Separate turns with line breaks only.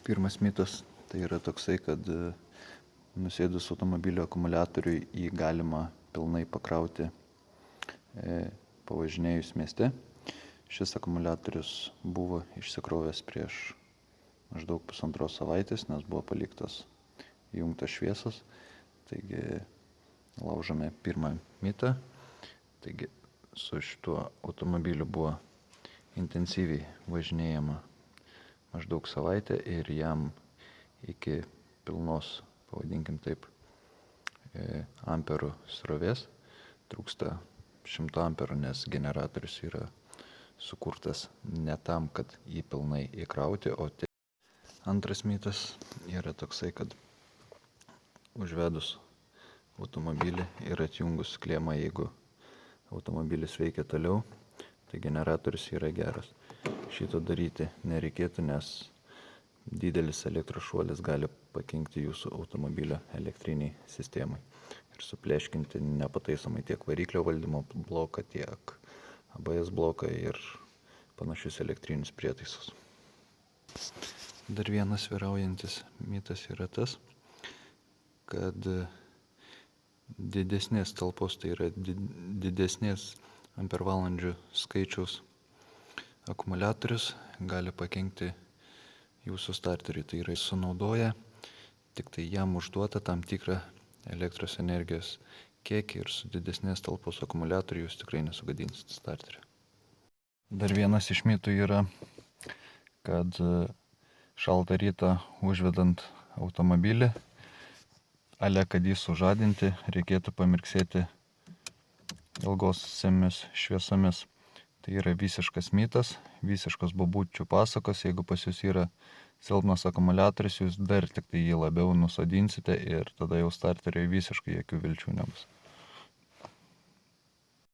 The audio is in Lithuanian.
Pirmas mitas tai yra toksai, kad nusėdus automobilio akumuliatoriui jį galima pilnai pakrauti pavažinėjus mieste. Šis akumuliatorius buvo išsikrovęs prieš maždaug 1,5 savaitės, nes buvo paliktas įjungtas šviesos. Taigi laužome pirmą mitą. Taigi su šituo automobiliu buvo intensyviai važinėjama maždaug savaitę ir jam iki pilnos, pavadinkim taip, amperų srovės trūksta 100 amperų, nes generatorius yra sukurtas ne tam, kad jį pilnai įkrauti, o tai. Antras mitas yra toksai, kad užvedus automobilį ir atjungus klėmą, jeigu automobilis veikia toliau, tai generatorius yra geras. Šito daryti nereikėtų, nes didelis elektros šuolis gali pakenkti jūsų automobilio elektriniai sistemai ir supleškinti nepataisomai tiek variklio valdymo bloką, tiek ABS bloką ir panašius elektrinius prietaisus. Dar vienas vyraujantis mitas yra tas, kad didesnės talpos, tai yra didesnės ampervalandžių skaičiaus akumuliatorius gali pakenkti jūsų starteriui. Tai yra sunaudoja tik tai jam užduota tam tikrą elektros energijos kiekį ir su didesnės talpos akumuliatoriu jūs tikrai nesugadinsit starterio. Dar vienas iš mitų yra, kad šaltą rytą užvedant automobilį, kad jį sužadinti, reikėtų pamirksėti ilgosiomis šviesomis. Tai yra visiškas mitas, visiškos bobučių pasakos. Jeigu pas jūs yra silpnas akumuliatorius, jūs dar tik tai jį labiau nusodinsite ir tada jau starteriui visiškai jokių vilčių nebus.